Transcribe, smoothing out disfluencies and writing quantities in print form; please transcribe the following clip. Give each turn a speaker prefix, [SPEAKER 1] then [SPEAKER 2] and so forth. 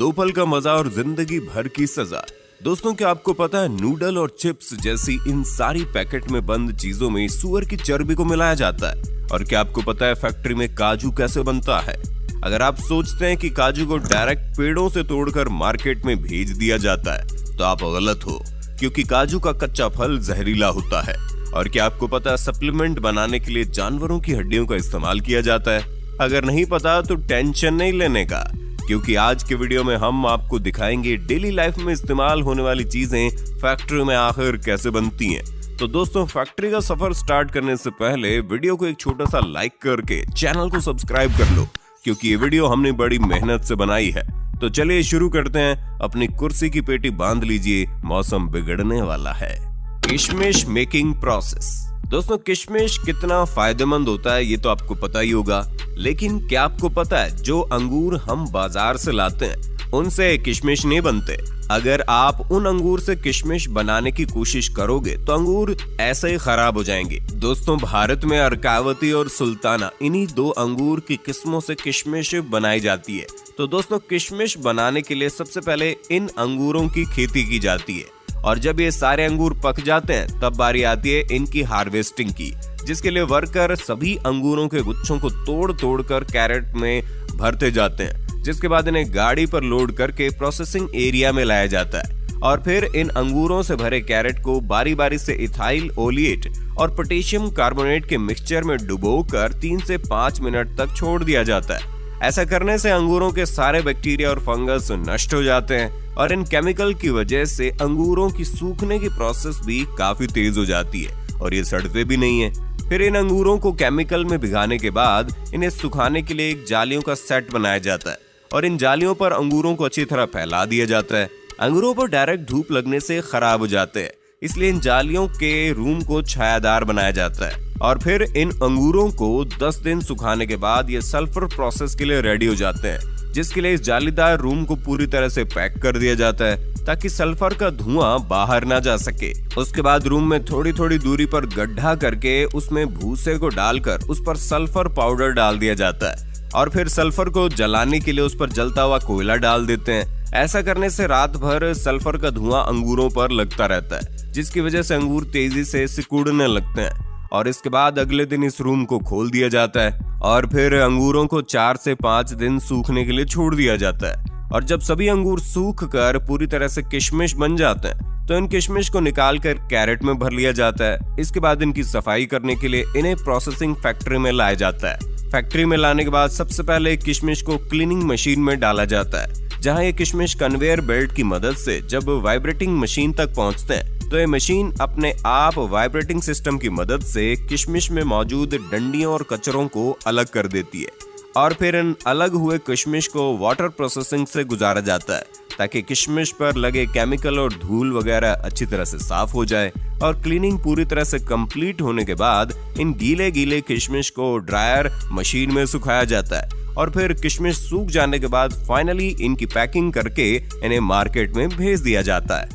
[SPEAKER 1] दो पल का मजा और जिंदगी भर की सजा। दोस्तों, क्या आपको पता है नूडल और चिप्स जैसी इन सारी पैकेट में बंद चीजों में सुअर की चर्बी को मिलाया जाता है? और क्या आपको पता है फैक्ट्री में काजू कैसे बनता है? अगर आप सोचते हैं कि काजू को डायरेक्ट पेड़ों से तोड़कर मार्केट में भेज दिया जाता है तो आप गलत हो, क्योंकि काजू का कच्चा फल जहरीला होता है। और क्या आपको पता है सप्लीमेंट बनाने के लिए जानवरों की हड्डियों का इस्तेमाल किया जाता है? अगर नहीं पता तो टेंशन नहीं लेने का, क्योंकि आज के वीडियो में हम आपको दिखाएंगे डेली लाइफ में इस्तेमाल होने वाली चीजें फैक्ट्री में आखिर कैसे बनती हैं। तो दोस्तों, फैक्ट्री का सफर स्टार्ट करने से पहले वीडियो को एक छोटा सा लाइक करके चैनल को सब्सक्राइब कर लो, क्योंकि ये वीडियो हमने बड़ी मेहनत से बनाई है। तो चलिए शुरू करते हैं। अपनी कुर्सी की पेटी बांध लीजिए, मौसम बिगड़ने वाला है। किशमिश मेकिंग प्रोसेस। दोस्तों, किशमिश कितना फायदेमंद होता है ये तो आपको पता ही होगा, लेकिन क्या आपको पता है जो अंगूर हम बाजार से लाते हैं उनसे किशमिश नहीं बनते। अगर आप उन अंगूर से किशमिश बनाने की कोशिश करोगे तो अंगूर ऐसे ही खराब हो जाएंगे। दोस्तों, भारत में अर्कावती और सुल्ताना इन्हीं दो अंगूर की किस्मों से किशमिश बनाई जाती है। तो दोस्तों, किशमिश बनाने के लिए सबसे पहले इन अंगूरों की खेती की जाती है, और जब ये सारे अंगूर पक जाते हैं तब बारी आती है इनकी हार्वेस्टिंग की, जिसके लिए वर्कर सभी अंगूरों के गुच्छों को तोड़ तोड़ कर कैरेट में भरते जाते हैं, जिसके बाद इन्हें गाड़ी पर लोड करके प्रोसेसिंग एरिया में लाया जाता है। और फिर इन अंगूरों से भरे कैरेट को बारी बारी से इथाइल ओलिएट और पोटेशियम कार्बोनेट के मिक्सचर में डुबोकर 3 से 5 मिनट तक छोड़ दिया जाता है। ऐसा करने से अंगूरों के सारे बैक्टीरिया और फंगस नष्ट हो जाते हैं, और इन केमिकल की वजह से अंगूरों की सूखने की प्रोसेस भी काफी तेज हो जाती है और ये सड़ते भी नहीं है। फिर इन अंगूरों को केमिकल में भिगाने के बाद इन्हें सुखाने के लिए एक जालियों का सेट बनाया जाता है, और इन जालियों पर अंगूरों को अच्छी तरह फैला दिया जाता है। अंगूरों पर डायरेक्ट धूप लगने से खराब हो जाते हैं, इसलिए इन जालियों के रूम को छायादार बनाया जाता है। और फिर इन अंगूरों को 10 दिन सुखाने के बाद ये सल्फर प्रोसेस के लिए रेडी हो जाते हैं, जिसके लिए इस जालीदार रूम को पूरी तरह से पैक कर दिया जाता है ताकि सल्फर का धुआं बाहर ना जा सके। उसके बाद रूम में थोड़ी थोड़ी दूरी पर गड्ढा करके उसमें भूसे को डालकर उस पर सल्फर पाउडर डाल दिया जाता है, और फिर सल्फर को जलाने के लिए उस पर जलता हुआ कोयला डाल देते हैं। ऐसा करने से रात भर सल्फर का धुआं अंगूरों पर लगता रहता है, जिसकी वजह से अंगूर तेजी से सिकुड़ने लगते हैं। और इसके बाद अगले दिन इस रूम को खोल दिया जाता है, और फिर अंगूरों को 4 से 5 दिन सूखने के लिए छोड़ दिया जाता है। और जब सभी अंगूर सूख कर पूरी तरह से किशमिश बन जाते हैं तो इन किशमिश को निकाल कर कैरेट में भर लिया जाता है। इसके बाद इनकी सफाई करने के लिए इन्हें प्रोसेसिंग फैक्ट्री में लाया जाता है। फैक्ट्री में लाने के बाद सबसे पहले किशमिश को क्लीनिंग मशीन में डाला जाता है, जहां ये किशमिश कन्वेयर बेल्ट की मदद से जब वाइब्रेटिंग मशीन तक पहुंचते हैं तो ये मशीन अपने आप वाइब्रेटिंग सिस्टम की मदद से किशमिश में मौजूद डंडियों और कचरों को अलग कर देती है। और फिर इन अलग हुए किशमिश को वाटर प्रोसेसिंग से गुजारा जाता है ताकि किशमिश पर लगे केमिकल और धूल वगैरह अच्छी तरह से साफ हो जाए। और क्लीनिंग पूरी तरह से कंप्लीट होने के बाद इन गीले गीले किशमिश को ड्रायर मशीन में सुखाया जाता है, और फिर किशमिश सूख जाने के बाद फाइनली इनकी पैकिंग करके इन्हें मार्केट में भेज दिया जाता है।